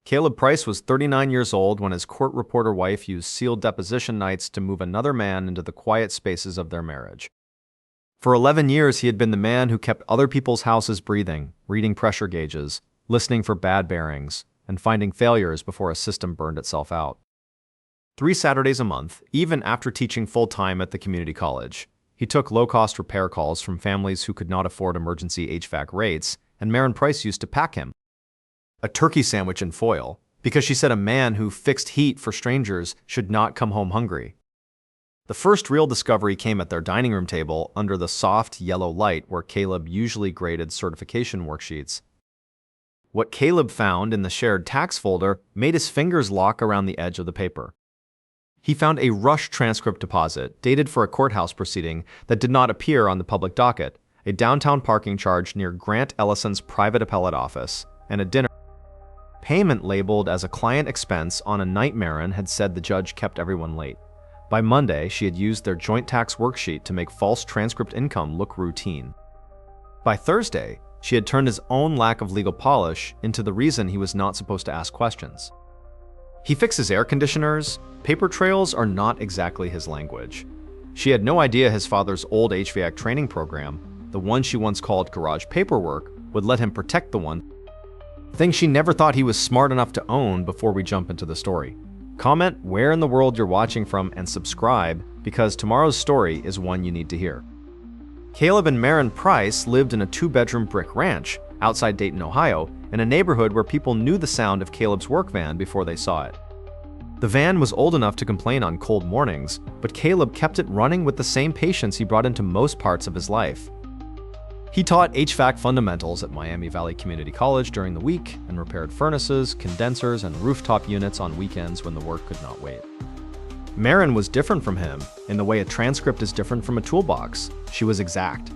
Caleb Price was 39 years old when his court reporter wife used sealed deposition nights to move another man into the quiet spaces of their marriage. For 11 years, he had been the man who kept other people's houses breathing, reading pressure gauges, listening for bad bearings, and finding failures before a system burned itself out. 3 Saturdays a month, even after teaching full-time at the community college, he took low-cost repair calls from families who could not afford emergency HVAC rates, and Maren Price used to pack him a turkey sandwich in foil, because she said a man who fixed heat for strangers should not come home hungry. The first real discovery came at their dining room table under the soft yellow light where Caleb usually graded certification worksheets. What Caleb found in the shared tax folder made his fingers lock around the edge of the paper. He found a rush transcript deposit dated for a courthouse proceeding that did not appear on the public docket, a downtown parking charge near Grant Ellison's private appellate office, and a dinner payment labeled as a client expense on a night Maren had said the judge kept everyone late. By Monday, she had used their joint tax worksheet to make false transcript income look routine. By Thursday, she had turned his own lack of legal polish into the reason he was not supposed to ask questions. He fixes air conditioners. Paper trails are not exactly his language. She had no idea his father's old HVAC training program, the one she once called garage paperwork, would let him protect the one thing she never thought he was smart enough to own. Before we jump into the story, comment where in the world you're watching from and subscribe, because tomorrow's story is one you need to hear. Caleb and Maren Price lived in a 2-bedroom brick ranch outside Dayton, Ohio, in a neighborhood where people knew the sound of Caleb's work van before they saw it. The van was old enough to complain on cold mornings, but Caleb kept it running with the same patience he brought into most parts of his life. He taught HVAC fundamentals at Miami Valley Community College during the week and repaired furnaces, condensers, and rooftop units on weekends when the work could not wait. Maren was different from him in the way a transcript is different from a toolbox. She was exact.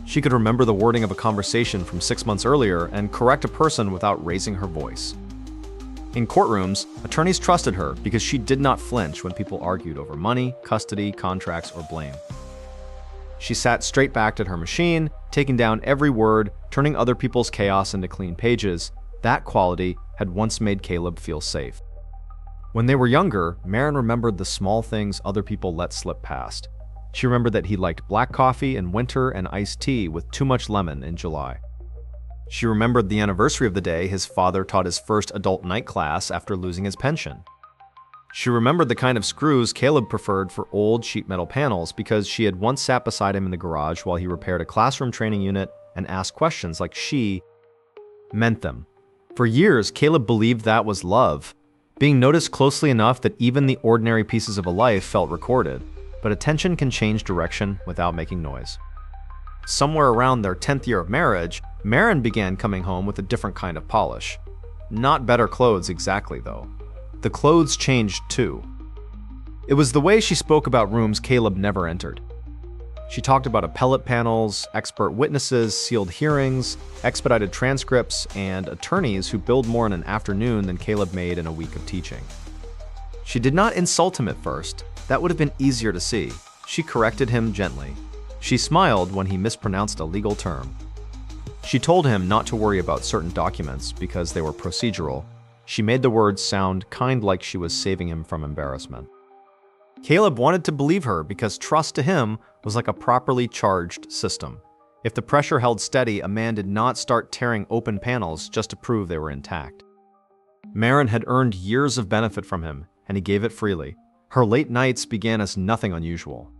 She could remember the wording of a conversation from 6 months earlier and correct a person without raising her voice. In courtrooms, attorneys trusted her because she did not flinch when people argued over money, custody, contracts, or blame. She sat straight-backed at her machine, taking down every word, turning other people's chaos into clean pages. That quality had once made Caleb feel safe. When they were younger, Maren remembered the small things other people let slip past. She remembered that he liked black coffee in winter and iced tea with too much lemon in July. She remembered the anniversary of the day his father taught his first adult night class after losing his pension. She remembered the kind of screws Caleb preferred for old sheet metal panels because she had once sat beside him in the garage while he repaired a classroom training unit and asked questions like she meant them. For years, Caleb believed that was love, being noticed closely enough that even the ordinary pieces of a life felt recorded. But attention can change direction without making noise. Somewhere around their 10th year of marriage, Maren began coming home with a different kind of polish. Not better clothes exactly, though. The clothes changed too. It was the way she spoke about rooms Caleb never entered. She talked about appellate panels, expert witnesses, sealed hearings, expedited transcripts, and attorneys who billed more in an afternoon than Caleb made in a week of teaching. She did not insult him at first. That would have been easier to see. She corrected him gently. She smiled when he mispronounced a legal term. She told him not to worry about certain documents because they were procedural. She made the words sound kind, like she was saving him from embarrassment. Caleb wanted to believe her because trust to him was like a properly charged system. If the pressure held steady, a man did not start tearing open panels just to prove they were intact. Maren had earned years of benefit from him, and he gave it freely. Her late nights began as nothing unusual.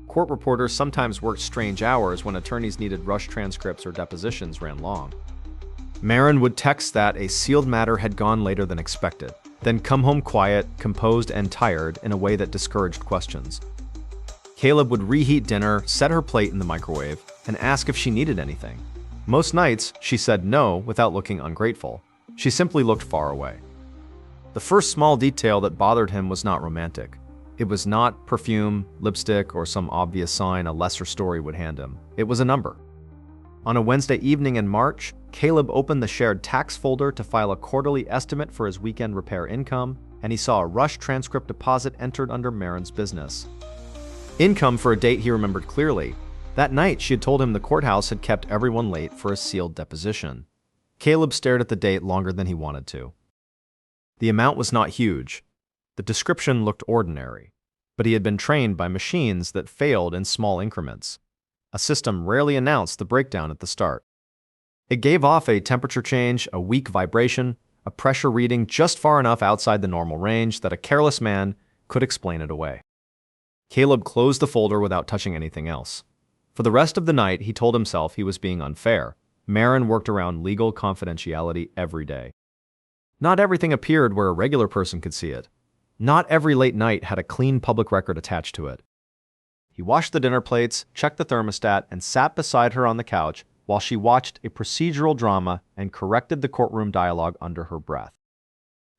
Court reporters sometimes worked strange hours when attorneys needed rush transcripts or depositions ran long. Maren would text that a sealed matter had gone later than expected, then come home quiet, composed, and tired in a way that discouraged questions. Caleb would reheat dinner, set her plate in the microwave, and ask if she needed anything. Most nights, she said no without looking ungrateful. She simply looked far away. The first small detail that bothered him was not romantic. It was not perfume, lipstick, or some obvious sign a lesser story would hand him. It was a number. On a Wednesday evening in March, Caleb opened the shared tax folder to file a quarterly estimate for his weekend repair income, and he saw a rush transcript deposit entered under Maren's business. Income for a date he remembered clearly. That night, she had told him the courthouse had kept everyone late for a sealed deposition. Caleb stared at the date longer than he wanted to. The amount was not huge. The description looked ordinary, but he had been trained by machines that failed in small increments. A system rarely announced the breakdown at the start. It gave off a temperature change, a weak vibration, a pressure reading just far enough outside the normal range that a careless man could explain it away. Caleb closed the folder without touching anything else. For the rest of the night, he told himself he was being unfair. Maren worked around legal confidentiality every day. Not everything appeared where a regular person could see it. Not every late night had a clean public record attached to it. He washed the dinner plates, checked the thermostat, and sat beside her on the couch while she watched a procedural drama and corrected the courtroom dialogue under her breath.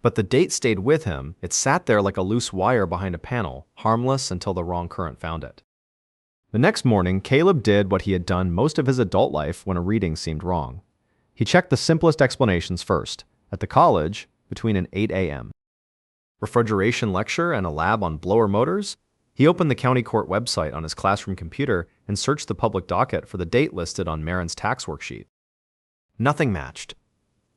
But the date stayed with him. It sat there like a loose wire behind a panel, harmless until the wrong current found it. The next morning, Caleb did what he had done most of his adult life when a reading seemed wrong. He checked the simplest explanations first. At the college, between an 8 a.m. refrigeration lecture and a lab on blower motors, he opened the county court website on his classroom computer and searched the public docket for the date listed on Maren's tax worksheet. Nothing matched.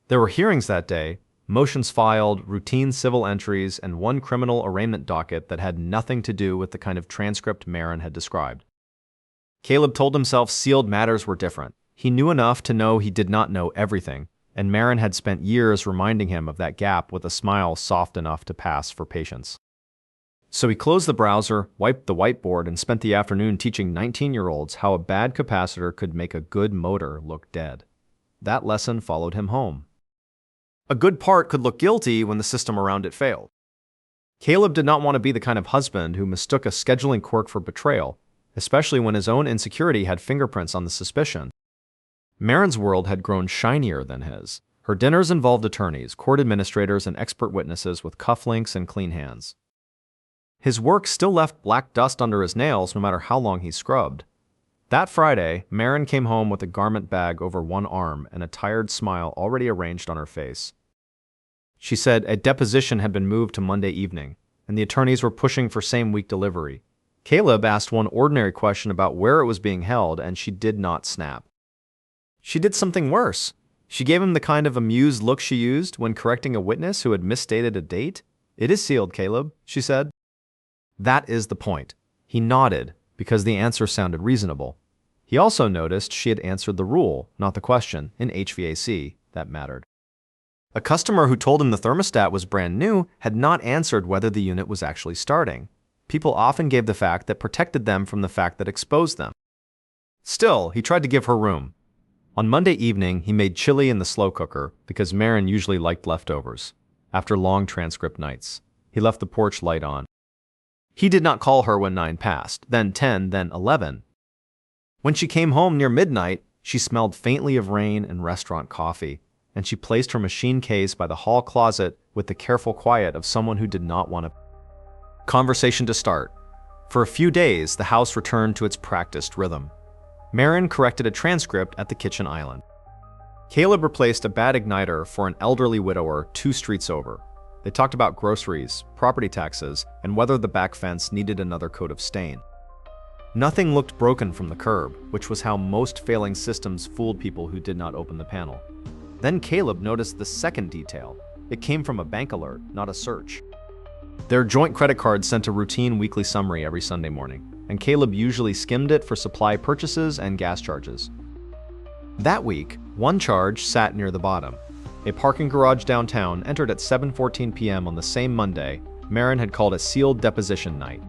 There were hearings that day, motions filed, routine civil entries, and one criminal arraignment docket that had nothing to do with the kind of transcript Maren had described. Caleb told himself sealed matters were different. He knew enough to know he did not know everything, and Maren had spent years reminding him of that gap with a smile soft enough to pass for patience. So he closed the browser, wiped the whiteboard, and spent the afternoon teaching 19-year-olds how a bad capacitor could make a good motor look dead. That lesson followed him home. A good part could look guilty when the system around it failed. Caleb did not want to be the kind of husband who mistook a scheduling quirk for betrayal, especially when his own insecurity had fingerprints on the suspicion. Maren's world had grown shinier than his. Her dinners involved attorneys, court administrators, and expert witnesses with cufflinks and clean hands. His work still left black dust under his nails no matter how long he scrubbed. That Friday, Maren came home with a garment bag over one arm and a tired smile already arranged on her face. She said a deposition had been moved to Monday evening, and the attorneys were pushing for same-week delivery. Caleb asked one ordinary question about where it was being held, and she did not snap. She did something worse. She gave him the kind of amused look she used when correcting a witness who had misstated a date. "It is sealed, Caleb," she said. That is the point. He nodded, because the answer sounded reasonable. He also noticed she had answered the rule, not the question, in HVAC, that mattered. A customer who told him the thermostat was brand new had not answered whether the unit was actually starting. People often gave the fact that protected them from the fact that exposed them. Still, he tried to give her room. On Monday evening, he made chili in the slow cooker because Maren usually liked leftovers. After long transcript nights, he left the porch light on. He did not call her when 9 passed, then 10, then 11. When she came home near midnight, she smelled faintly of rain and restaurant coffee, and she placed her machine case by the hall closet with the careful quiet of someone who did not want a conversation to start. For a few days, the house returned to its practiced rhythm. Maren corrected a transcript at the kitchen island. Caleb replaced a bad igniter for an elderly widower 2 streets over. They talked about groceries, property taxes, and whether the back fence needed another coat of stain. Nothing looked broken from the curb, which was how most failing systems fooled people who did not open the panel. Then Caleb noticed the second detail. It came from a bank alert, not a search. Their joint credit card sent a routine weekly summary every Sunday morning, and Caleb usually skimmed it for supply purchases and gas charges. That week, one charge sat near the bottom. A parking garage downtown entered at 7:14 p.m. on the same Monday. Maren had called a sealed deposition night.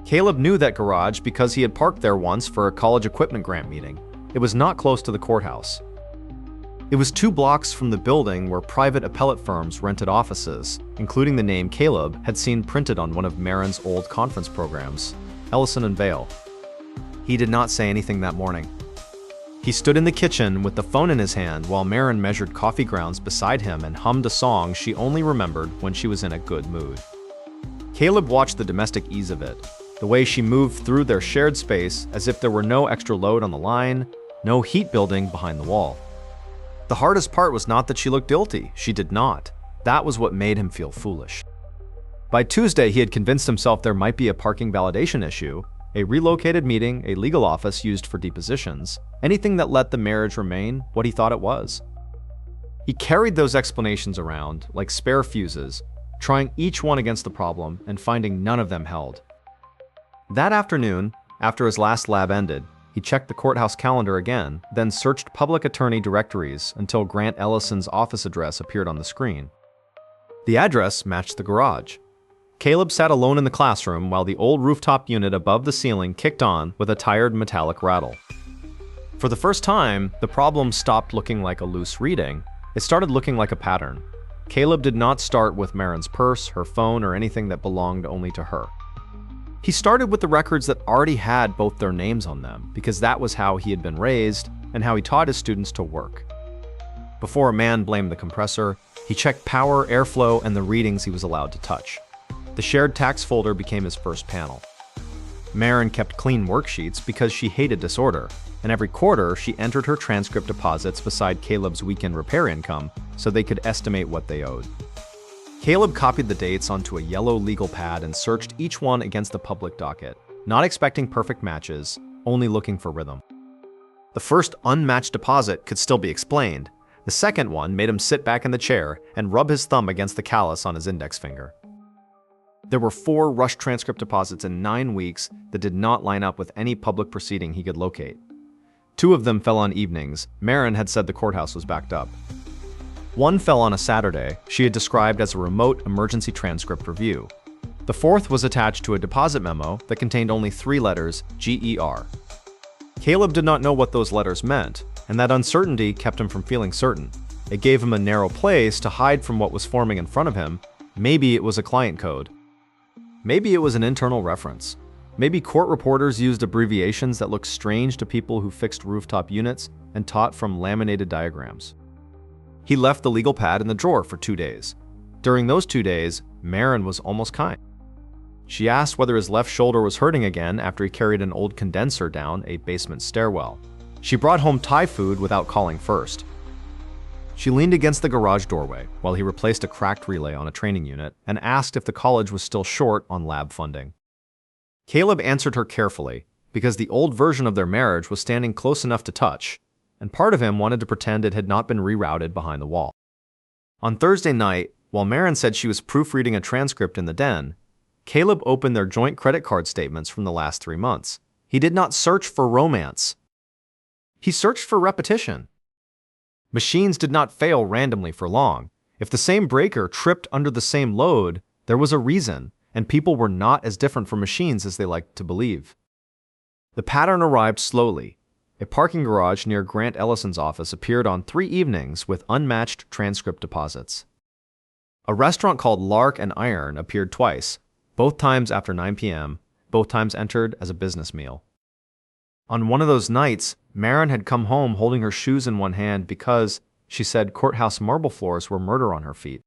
Caleb knew that garage because he had parked there once for a college equipment grant meeting. It was not close to the courthouse. It was 2 blocks from the building where private appellate firms rented offices, including the name Caleb had seen printed on one of Maren's old conference programs, Ellison and Vale. He did not say anything that morning. He stood in the kitchen with the phone in his hand while Maren measured coffee grounds beside him and hummed a song she only remembered when she was in a good mood. Caleb watched the domestic ease of it, the way she moved through their shared space as if there were no extra load on the line, no heat building behind the wall. The hardest part was not that she looked guilty. She did not. That was what made him feel foolish. By Tuesday, he had convinced himself there might be a parking validation issue, a relocated meeting, a legal office used for depositions, anything that let the marriage remain what he thought it was. He carried those explanations around like spare fuses, trying each one against the problem and finding none of them held. That afternoon, after his last lab ended, he checked the courthouse calendar again, then searched public attorney directories until Grant Ellison's office address appeared on the screen. The address matched the garage. Caleb sat alone in the classroom while the old rooftop unit above the ceiling kicked on with a tired metallic rattle. For the first time, the problem stopped looking like a loose reading. It started looking like a pattern. Caleb did not start with Maren's purse, her phone, or anything that belonged only to her. He started with the records that already had both their names on them, because that was how he had been raised and how he taught his students to work. Before a man blamed the compressor, he checked power, airflow, and the readings he was allowed to touch. The shared tax folder became his first panel. Maren kept clean worksheets because she hated disorder, and every quarter she entered her transcript deposits beside Caleb's weekend repair income so they could estimate what they owed. Caleb copied the dates onto a yellow legal pad and searched each one against the public docket, not expecting perfect matches, only looking for rhythm. The first unmatched deposit could still be explained. The second one made him sit back in the chair and rub his thumb against the callus on his index finger. There were 4 rushed transcript deposits in 9 weeks that did not line up with any public proceeding he could locate. 2 of them fell on evenings. Maren had said the courthouse was backed up. One fell on a Saturday she had described as a remote emergency transcript review. The 4th was attached to a deposit memo that contained only 3 letters, GER. Caleb did not know what those letters meant, and that uncertainty kept him from feeling certain. It gave him a narrow place to hide from what was forming in front of him. Maybe it was a client code. Maybe it was an internal reference. Maybe court reporters used abbreviations that looked strange to people who fixed rooftop units and taught from laminated diagrams. He left the legal pad in the drawer for 2 days. During those 2 days, Maren was almost kind. She asked whether his left shoulder was hurting again after he carried an old condenser down a basement stairwell. She brought home Thai food without calling first. She leaned against the garage doorway while he replaced a cracked relay on a training unit and asked if the college was still short on lab funding. Caleb answered her carefully because the old version of their marriage was standing close enough to touch, and part of him wanted to pretend it had not been rerouted behind the wall. On Thursday night, while Maren said she was proofreading a transcript in the den, Caleb opened their joint credit card statements from the last 3 months. He did not search for romance. He searched for repetition. Machines did not fail randomly for long. If the same breaker tripped under the same load, there was a reason, and people were not as different from machines as they liked to believe. The pattern arrived slowly. A parking garage near Grant Ellison's office appeared on 3 evenings with unmatched transcript deposits. A restaurant called Lark and Iron appeared twice, both times after 9 p.m., both times entered as a business meal. On one of those nights, Maren had come home holding her shoes in one hand because, she said, courthouse marble floors were murder on her feet.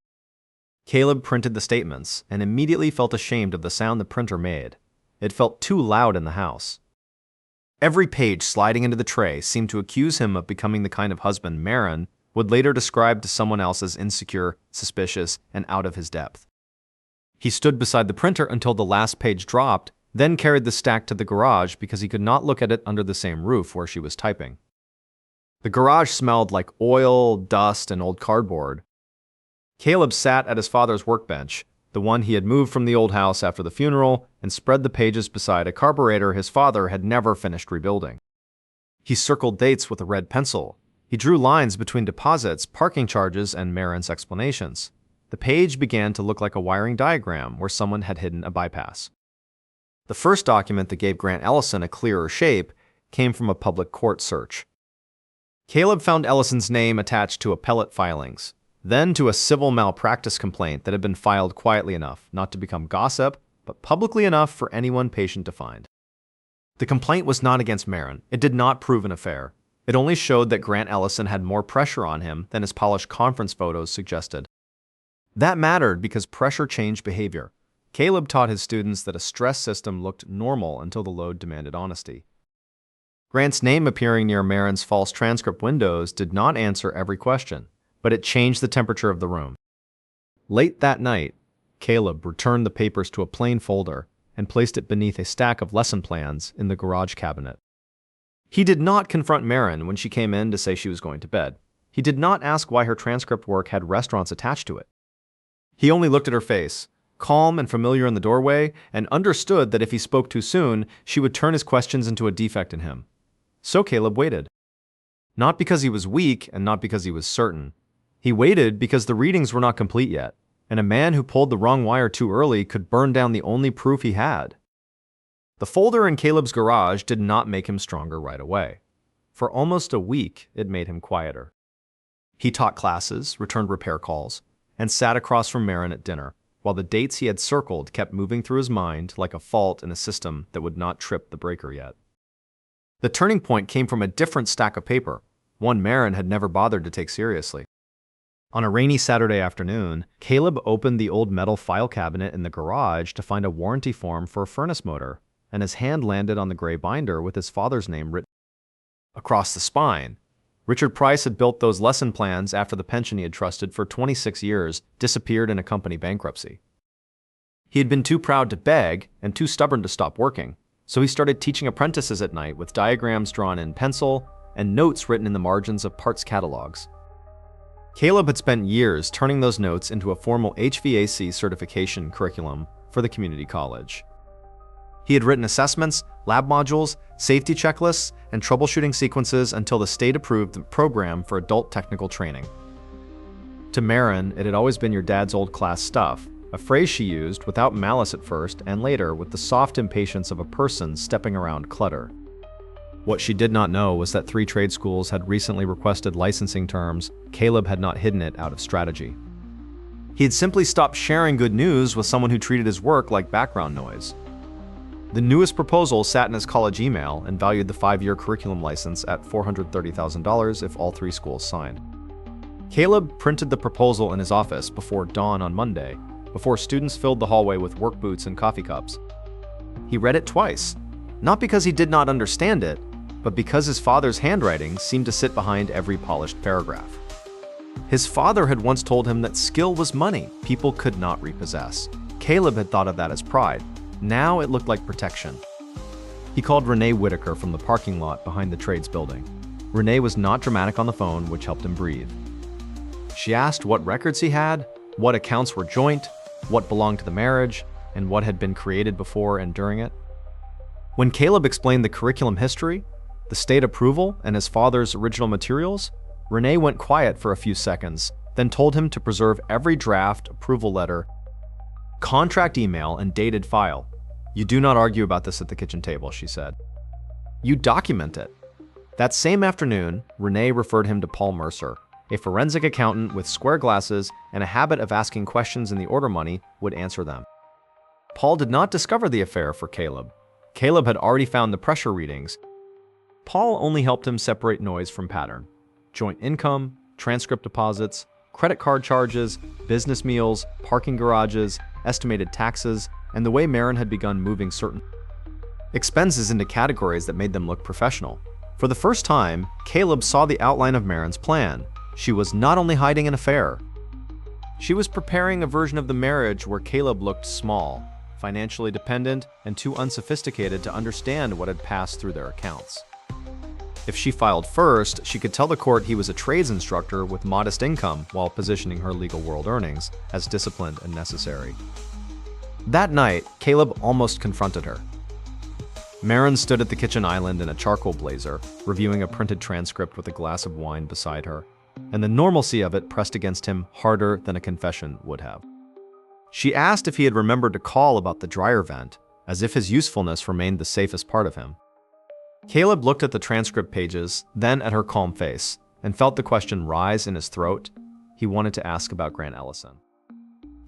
Caleb printed the statements and immediately felt ashamed of the sound the printer made. It felt too loud in the house. Every page sliding into the tray seemed to accuse him of becoming the kind of husband Maren would later describe to someone else as insecure, suspicious, and out of his depth. He stood beside the printer until the last page dropped, then carried the stack to the garage because he could not look at it under the same roof where she was typing. The garage smelled like oil, dust, and old cardboard. Caleb sat at his father's workbench, the one he had moved from the old house after the funeral, and spread the pages beside a carburetor his father had never finished rebuilding. He circled dates with a red pencil. He drew lines between deposits, parking charges, and Maren's explanations. The page began to look like a wiring diagram where someone had hidden a bypass. The first document that gave Grant Ellison a clearer shape came from a public court search. Caleb found Ellison's name attached to appellate filings, then to a civil malpractice complaint that had been filed quietly enough not to become gossip, but publicly enough for anyone patient to find. The complaint was not against Maren. It did not prove an affair. It only showed that Grant Ellison had more pressure on him than his polished conference photos suggested. That mattered because pressure changed behavior. Caleb taught his students that a stress system looked normal until the load demanded honesty. Grant's name appearing near Maren's false transcript windows did not answer every question, but it changed the temperature of the room. Late that night, Caleb returned the papers to a plain folder and placed it beneath a stack of lesson plans in the garage cabinet. He did not confront Maren when she came in to say she was going to bed. He did not ask why her transcript work had restaurants attached to it. He only looked at her face, calm and familiar in the doorway, and understood that if he spoke too soon, she would turn his questions into a defect in him. So Caleb waited. Not because he was weak and not because he was certain. He waited because the readings were not complete yet, and a man who pulled the wrong wire too early could burn down the only proof he had. The folder in Caleb's garage did not make him stronger right away. For almost a week, it made him quieter. He taught classes, returned repair calls, and sat across from Maren at dinner, while the dates he had circled kept moving through his mind like a fault in a system that would not trip the breaker yet. The turning point came from a different stack of paper, one Maren had never bothered to take seriously. On a rainy Saturday afternoon, Caleb opened the old metal file cabinet in the garage to find a warranty form for a furnace motor, and his hand landed on the gray binder with his father's name written across the spine. Richard Price had built those lesson plans after the pension he had trusted for 26 years disappeared in a company bankruptcy. He had been too proud to beg and too stubborn to stop working, so he started teaching apprentices at night with diagrams drawn in pencil and notes written in the margins of parts catalogs. Caleb had spent years turning those notes into a formal HVAC certification curriculum for the community college. He had written assessments, lab modules, safety checklists, and troubleshooting sequences until the state approved the program for adult technical training. To Maren, it had always been your dad's old class stuff, a phrase she used without malice at first and later with the soft impatience of a person stepping around clutter. What she did not know was that 3 trade schools had recently requested licensing terms. Caleb had not hidden it out of strategy. He had simply stopped sharing good news with someone who treated his work like background noise. The newest proposal sat in his college email and valued the 5-year curriculum license at $430,000 if all 3 schools signed. Caleb printed the proposal in his office before dawn on Monday, before students filled the hallway with work boots and coffee cups. He read it twice, not because he did not understand it, but because his father's handwriting seemed to sit behind every polished paragraph. His father had once told him that skill was money people could not repossess. Caleb had thought of that as pride. Now it looked like protection. He called Renee Whitaker from the parking lot behind the trades building. Renee was not dramatic on the phone, which helped him breathe. She asked what records he had, what accounts were joint, what belonged to the marriage, and what had been created before and during it. When Caleb explained the curriculum history, the state approval, and his father's original materials, Renee went quiet for a few seconds, then told him to preserve every draft, approval letter, contract email, and dated file. "You do not argue about this at the kitchen table," she said. "You document it." That same afternoon, Renee referred him to Paul Mercer, a forensic accountant with square glasses and a habit of asking questions in the order money would answer them. Paul did not discover the affair for Caleb. Caleb had already found the pressure readings. Paul only helped him separate noise from pattern. Joint income, transcript deposits, credit card charges, business meals, parking garages, estimated taxes, and the way Maren had begun moving certain expenses into categories that made them look professional. For the first time, Caleb saw the outline of Maren's plan. She was not only hiding an affair. She was preparing a version of the marriage where Caleb looked small, financially dependent, and too unsophisticated to understand what had passed through their accounts. If she filed first, she could tell the court he was a trades instructor with modest income while positioning her legal world earnings as disciplined and necessary. That night, Caleb almost confronted her. Maren stood at the kitchen island in a charcoal blazer, reviewing a printed transcript with a glass of wine beside her, and the normalcy of it pressed against him harder than a confession would have. She asked if he had remembered to call about the dryer vent, as if his usefulness remained the safest part of him. Caleb looked at the transcript pages, then at her calm face, and felt the question rise in his throat. He wanted to ask about Grant Ellison.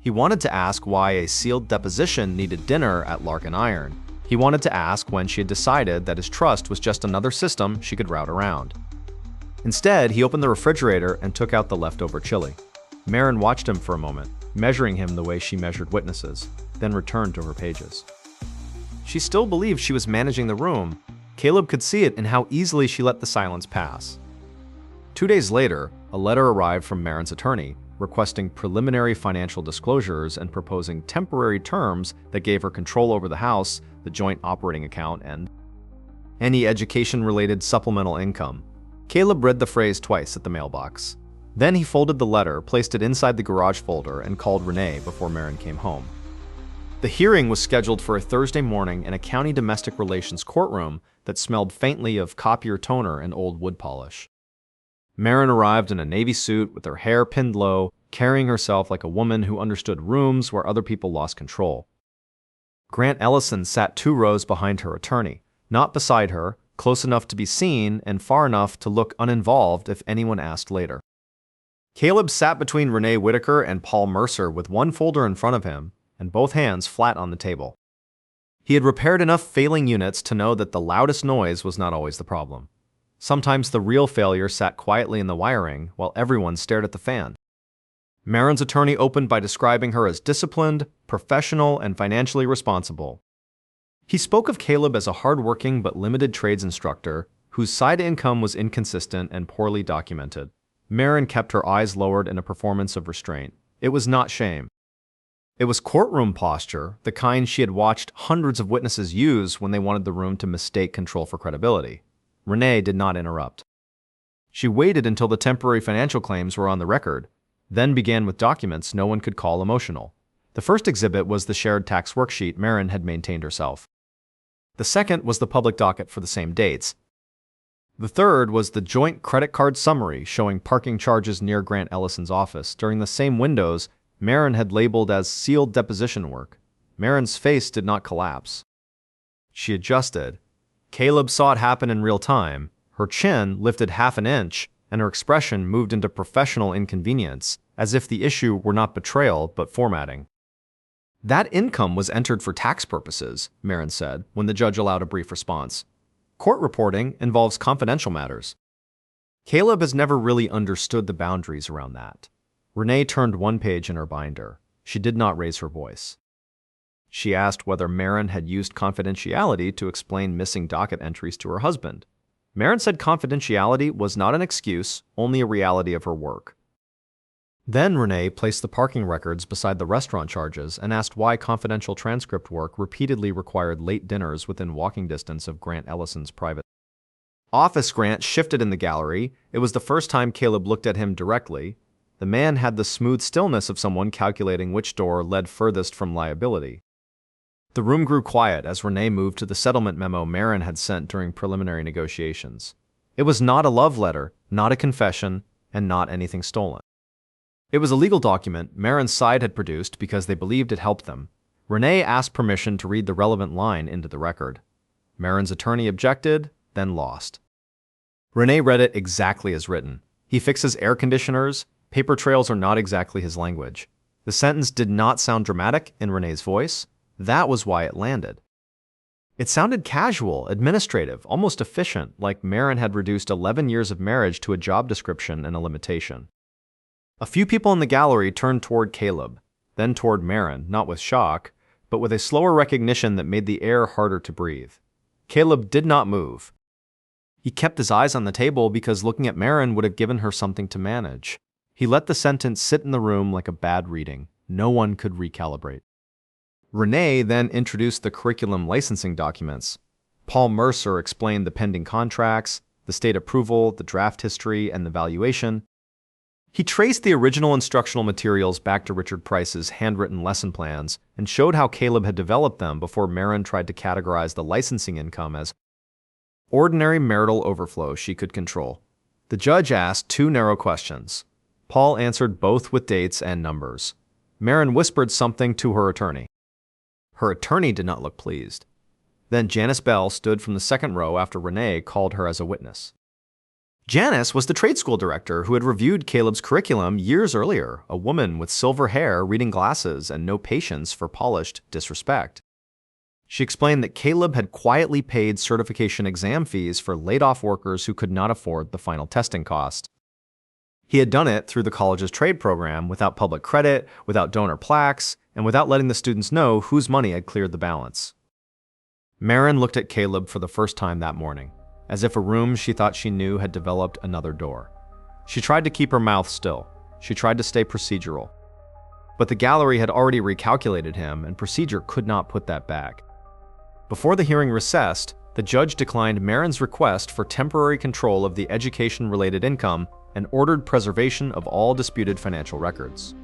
He wanted to ask why a sealed deposition needed dinner at Lark and Iron. He wanted to ask when she had decided that his trust was just another system she could route around. Instead, he opened the refrigerator and took out the leftover chili. Maren watched him for a moment, measuring him the way she measured witnesses, then returned to her pages. She still believed she was managing the room. Caleb could see it in how easily she let the silence pass. 2 days later, a letter arrived from Maren's attorney, requesting preliminary financial disclosures and proposing temporary terms that gave her control over the house, the joint operating account, and any education-related supplemental income. Caleb read the phrase twice at the mailbox. Then he folded the letter, placed it inside the garage folder, and called Renee before Maren came home. The hearing was scheduled for a Thursday morning in a county domestic relations courtroom that smelled faintly of copier toner and old wood polish. Maren arrived in a navy suit with her hair pinned low, carrying herself like a woman who understood rooms where other people lost control. Grant Ellison sat 2 rows behind her attorney, not beside her, close enough to be seen and far enough to look uninvolved if anyone asked later. Caleb sat between Renee Whitaker and Paul Mercer with one folder in front of him and both hands flat on the table. He had repaired enough failing units to know that the loudest noise was not always the problem. Sometimes the real failure sat quietly in the wiring while everyone stared at the fan. Maren's attorney opened by describing her as disciplined, professional, and financially responsible. He spoke of Caleb as a hardworking but limited trades instructor whose side income was inconsistent and poorly documented. Maren kept her eyes lowered in a performance of restraint. It was not shame. It was courtroom posture, the kind she had watched hundreds of witnesses use when they wanted the room to mistake control for credibility. Renee did not interrupt. She waited until the temporary financial claims were on the record, then began with documents no one could call emotional. The first exhibit was the shared tax worksheet Maren had maintained herself. The second was the public docket for the same dates. The third was the joint credit card summary showing parking charges near Grant Ellison's office during the same windows Maren had labeled as sealed deposition work. Maren's face did not collapse. She adjusted. Caleb saw it happen in real time. Her chin lifted half an inch, and her expression moved into professional inconvenience, as if the issue were not betrayal but formatting. That income was entered for tax purposes, Maren said, when the judge allowed a brief response. Court reporting involves confidential matters. Caleb has never really understood the boundaries around that. Renee turned one page in her binder. She did not raise her voice. She asked whether Maren had used confidentiality to explain missing docket entries to her husband. Maren said confidentiality was not an excuse, only a reality of her work. Then Renee placed the parking records beside the restaurant charges and asked why confidential transcript work repeatedly required late dinners within walking distance of Grant Ellison's private office. Grant shifted in the gallery. It was the first time Caleb looked at him directly. The man had the smooth stillness of someone calculating which door led furthest from liability. The room grew quiet as Renee moved to the settlement memo Maren had sent during preliminary negotiations. It was not a love letter, not a confession, and not anything stolen. It was a legal document Maren's side had produced because they believed it helped them. Renee asked permission to read the relevant line into the record. Maren's attorney objected, then lost. Renee read it exactly as written. He fixes air conditioners. Paper trails are not exactly his language. The sentence did not sound dramatic in Renee's voice. That was why it landed. It sounded casual, administrative, almost efficient, like Maren had reduced 11 years of marriage to a job description and a limitation. A few people in the gallery turned toward Caleb, then toward Maren, not with shock, but with a slower recognition that made the air harder to breathe. Caleb did not move. He kept his eyes on the table because looking at Maren would have given her something to manage. He let the sentence sit in the room like a bad reading. No one could recalibrate. Renee then introduced the curriculum licensing documents. Paul Mercer explained the pending contracts, the state approval, the draft history, and the valuation. He traced the original instructional materials back to Richard Price's handwritten lesson plans and showed how Caleb had developed them before Maren tried to categorize the licensing income as ordinary marital overflow she could control. The judge asked 2 narrow questions. Paul answered both with dates and numbers. Maren whispered something to her attorney. Her attorney did not look pleased. Then Janice Bell stood from the second row after Renee called her as a witness. Janice was the trade school director who had reviewed Caleb's curriculum years earlier, a woman with silver hair, reading glasses, and no patience for polished disrespect. She explained that Caleb had quietly paid certification exam fees for laid-off workers who could not afford the final testing cost. He had done it through the college's trade program without public credit, without donor plaques, and without letting the students know whose money had cleared the balance. Maren looked at Caleb for the first time that morning, as if a room she thought she knew had developed another door. She tried to keep her mouth still. She tried to stay procedural. But the gallery had already recalculated him, and procedure could not put that back. Before the hearing recessed, the judge declined Maren's request for temporary control of the education-related income and ordered preservation of all disputed financial records.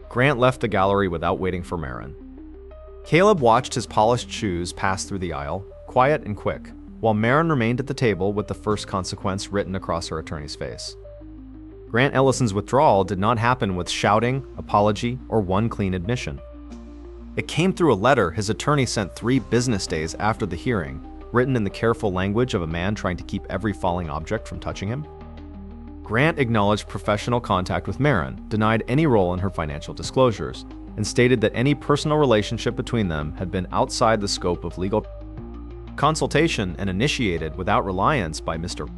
Grant left the gallery without waiting for Maren. Caleb watched his polished shoes pass through the aisle, quiet and quick, while Maren remained at the table with the first consequence written across her attorney's face. Grant Ellison's withdrawal did not happen with shouting, apology, or one clean admission. It came through a letter his attorney sent 3 business days after the hearing, written in the careful language of a man trying to keep every falling object from touching him. Grant acknowledged professional contact with Maren, denied any role in her financial disclosures, and stated that any personal relationship between them had been outside the scope of legal consultation and initiated without reliance by Mr.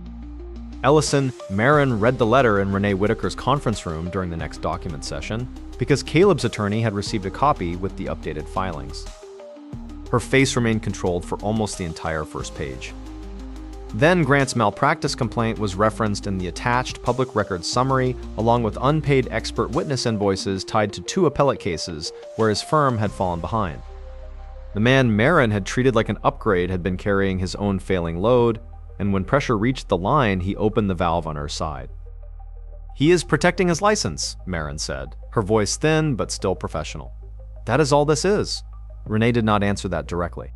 Ellison. Maren read the letter in Renee Whitaker's conference room during the next document session because Caleb's attorney had received a copy with the updated filings. Her face remained controlled for almost the entire first page. Then Grant's malpractice complaint was referenced in the attached public records summary, along with unpaid expert witness invoices tied to 2 appellate cases where his firm had fallen behind. The man Maren had treated like an upgrade had been carrying his own failing load, and when pressure reached the line, he opened the valve on her side. "He is protecting his license," Maren said, her voice thin but still professional. "That is all this is." Renee did not answer that directly.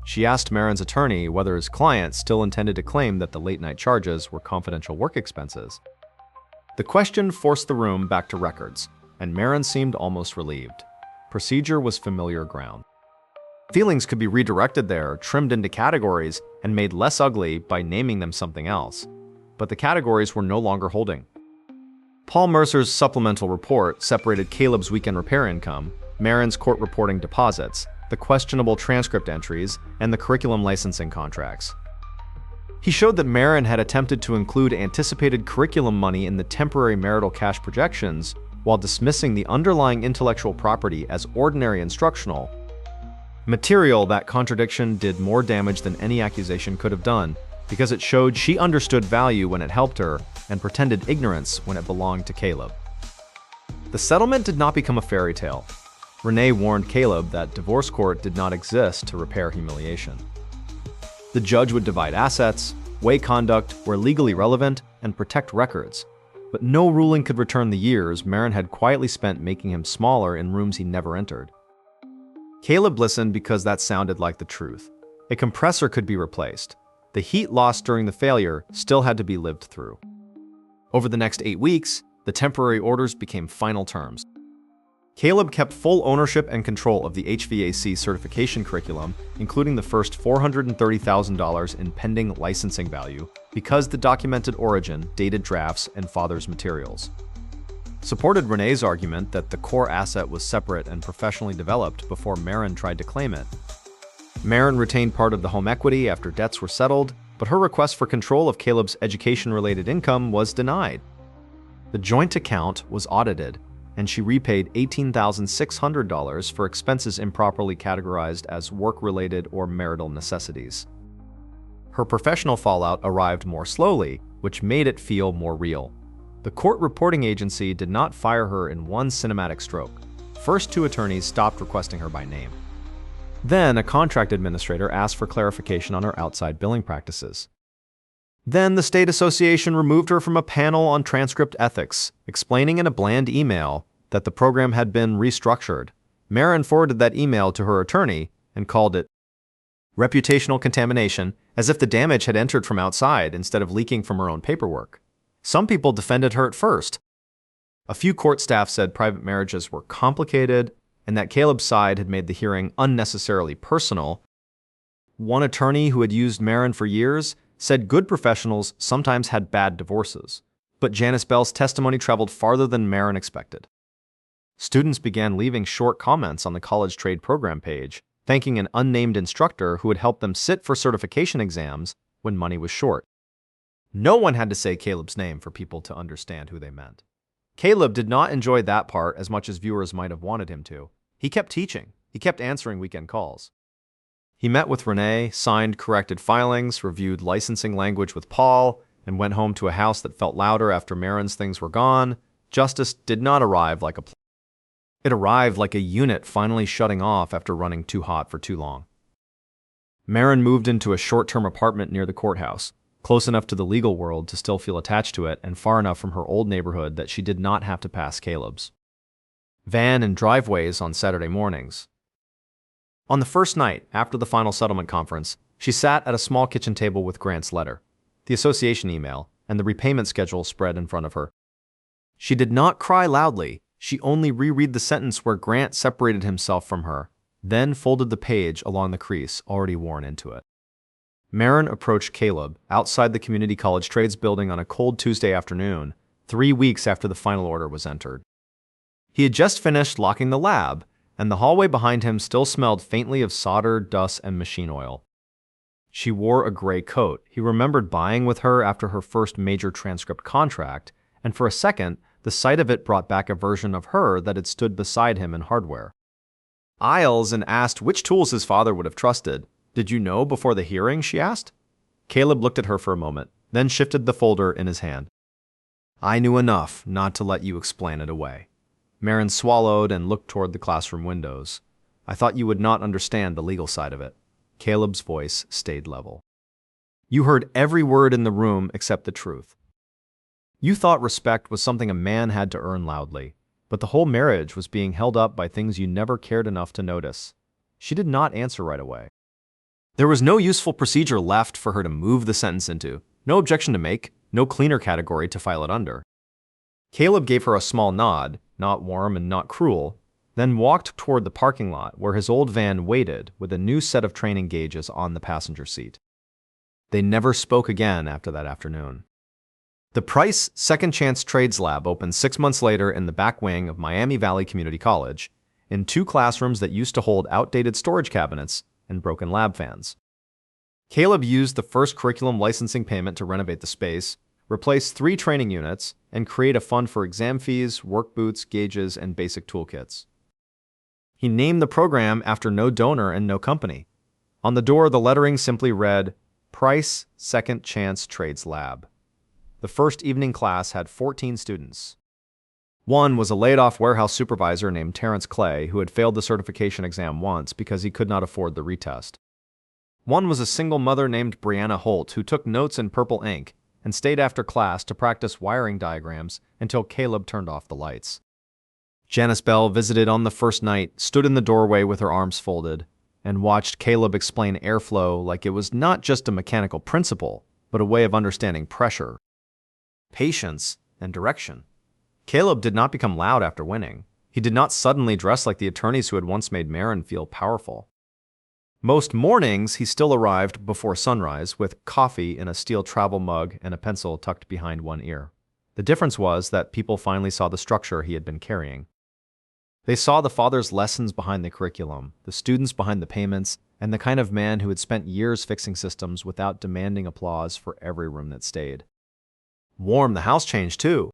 She asked Maren's attorney whether his client still intended to claim that the late-night charges were confidential work expenses. The question forced the room back to records, and Maren seemed almost relieved. Procedure was familiar ground. Feelings could be redirected there, trimmed into categories, and made less ugly by naming them something else. But the categories were no longer holding. Paul Mercer's supplemental report separated Caleb's weekend repair income, Maren's court reporting deposits, the questionable transcript entries, and the curriculum licensing contracts. He showed that Maren had attempted to include anticipated curriculum money in the temporary marital cash projections while dismissing the underlying intellectual property as ordinary instructional material. That contradiction did more damage than any accusation could have done, because it showed she understood value when it helped her and pretended ignorance when it belonged to Caleb. The settlement did not become a fairy tale. Renee warned Caleb that divorce court did not exist to repair humiliation. The judge would divide assets, weigh conduct where legally relevant, and protect records. But no ruling could return the years Maren had quietly spent making him smaller in rooms he never entered. Caleb listened because that sounded like the truth. A compressor could be replaced. The heat lost during the failure still had to be lived through. Over the next 8 weeks, the temporary orders became final terms. Caleb kept full ownership and control of the HVAC certification curriculum, including the first $430,000 in pending licensing value, because the documented origin, dated drafts, and father's materials. Supported Renee's argument that the core asset was separate and professionally developed before Maren tried to claim it. Maren retained part of the home equity after debts were settled, but her request for control of Caleb's education-related income was denied. The joint account was audited, and she repaid $18,600 for expenses improperly categorized as work-related or marital necessities. Her professional fallout arrived more slowly, which made it feel more real. The court reporting agency did not fire her in one cinematic stroke. First, 2 attorneys stopped requesting her by name. Then, a contract administrator asked for clarification on her outside billing practices. Then, the state association removed her from a panel on transcript ethics, explaining in a bland email that the program had been restructured. Maren forwarded that email to her attorney and called it reputational contamination, as if the damage had entered from outside instead of leaking from her own paperwork. Some people defended her at first. A few court staff said private marriages were complicated and that Caleb's side had made the hearing unnecessarily personal. One attorney who had used Maren for years said good professionals sometimes had bad divorces, but Janice Bell's testimony traveled farther than Maren expected. Students began leaving short comments on the college trade program page, thanking an unnamed instructor who had helped them sit for certification exams when money was short. No one had to say Caleb's name for people to understand who they meant. Caleb did not enjoy that part as much as viewers might have wanted him to. He kept teaching. He kept answering weekend calls. He met with Renee, signed corrected filings, reviewed licensing language with Paul, and went home to a house that felt louder after Maren's things were gone. Justice did not arrive like a plan. It arrived like a unit finally shutting off after running too hot for too long. Maren moved into a short-term apartment near the courthouse, close enough to the legal world to still feel attached to it and far enough from her old neighborhood that she did not have to pass Caleb's. Van and driveways on Saturday mornings. On the first night, after the final settlement conference, she sat at a small kitchen table with Grant's letter, the association email, and the repayment schedule spread in front of her. She did not cry loudly. She only reread the sentence where Grant separated himself from her, then folded the page along the crease already worn into it. Maren approached Caleb outside the community college trades building on a cold Tuesday afternoon, 3 weeks after the final order was entered. He had just finished locking the lab, and the hallway behind him still smelled faintly of solder, dust, and machine oil. She wore a gray coat he remembered buying with her after her first major transcript contract, and for a second, the sight of it brought back a version of her that had stood beside him in hardware. Aisles and asked which tools his father would have trusted. Did you know before the hearing, she asked. Caleb looked at her for a moment, then shifted the folder in his hand. I knew enough not to let you explain it away. Maren swallowed and looked toward the classroom windows. I thought you would not understand the legal side of it. Caleb's voice stayed level. You heard every word in the room except the truth. You thought respect was something a man had to earn loudly, but the whole marriage was being held up by things you never cared enough to notice. She did not answer right away. There was no useful procedure left for her to move the sentence into, no objection to make, no cleaner category to file it under. Caleb gave her a small nod, not warm and not cruel, then walked toward the parking lot where his old van waited with a new set of training gauges on the passenger seat. They never spoke again after that afternoon. The Price Second Chance Trades Lab opened 6 months later in the back wing of Miami Valley Community College, in 2 classrooms that used to hold outdated storage cabinets and broken lab fans. Caleb used the first curriculum licensing payment to renovate the space, replace 3 training units, and create a fund for exam fees, work boots, gauges, and basic toolkits. He named the program after no donor and no company. On the door, the lettering simply read, Price Second Chance Trades Lab. The first evening class had 14 students. One was a laid-off warehouse supervisor named Terrence Clay, who had failed the certification exam once because he could not afford the retest. One was a single mother named Brianna Holt, who took notes in purple ink and stayed after class to practice wiring diagrams until Caleb turned off the lights. Janice Bell visited on the first night, stood in the doorway with her arms folded, and watched Caleb explain airflow like it was not just a mechanical principle, but a way of understanding pressure, patience, and direction. Caleb did not become loud after winning. He did not suddenly dress like the attorneys who had once made Maren feel powerful. Most mornings, he still arrived before sunrise with coffee in a steel travel mug and a pencil tucked behind one ear. The difference was that people finally saw the structure he had been carrying. They saw the father's lessons behind the curriculum, the students behind the payments, and the kind of man who had spent years fixing systems without demanding applause for every room that stayed. Warm, the house changed too.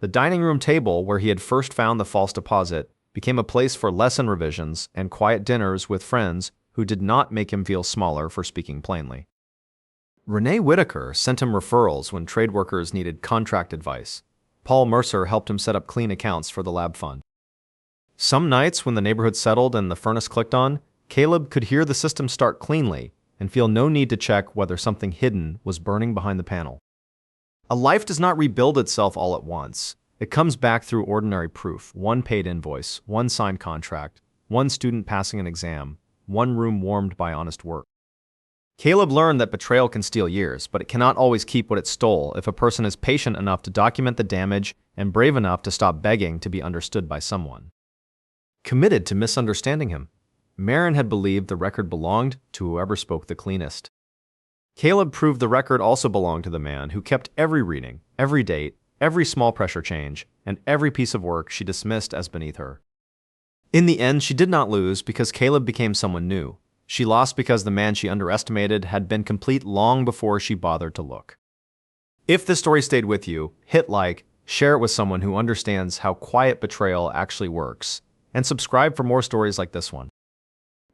The dining room table, where he had first found the false deposit, became a place for lesson revisions and quiet dinners with friends who did not make him feel smaller for speaking plainly. Renee Whitaker sent him referrals when trade workers needed contract advice. Paul Mercer helped him set up clean accounts for the lab fund. Some nights when the neighborhood settled and the furnace clicked on, Caleb could hear the system start cleanly and feel no need to check whether something hidden was burning behind the panel. A life does not rebuild itself all at once. It comes back through ordinary proof, one paid invoice, one signed contract, one student passing an exam, one room warmed by honest work. Caleb learned that betrayal can steal years, but it cannot always keep what it stole if a person is patient enough to document the damage and brave enough to stop begging to be understood by someone. Committed to misunderstanding him, Maren had believed the record belonged to whoever spoke the cleanest. Caleb proved the record also belonged to the man who kept every reading, every date, every small pressure change, and every piece of work she dismissed as beneath her. In the end, she did not lose because Caleb became someone new. She lost because the man she underestimated had been complete long before she bothered to look. If this story stayed with you, hit like, share it with someone who understands how quiet betrayal actually works, and subscribe for more stories like this one.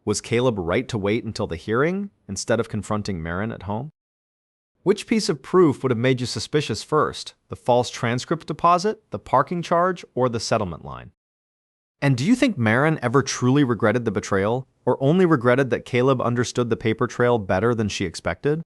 Was Caleb right to wait until the hearing instead of confronting Maren at home? Which piece of proof would have made you suspicious first? The false transcript deposit, the parking charge, or the settlement line? And do you think Maren ever truly regretted the betrayal, or only regretted that Caleb understood the paper trail better than she expected?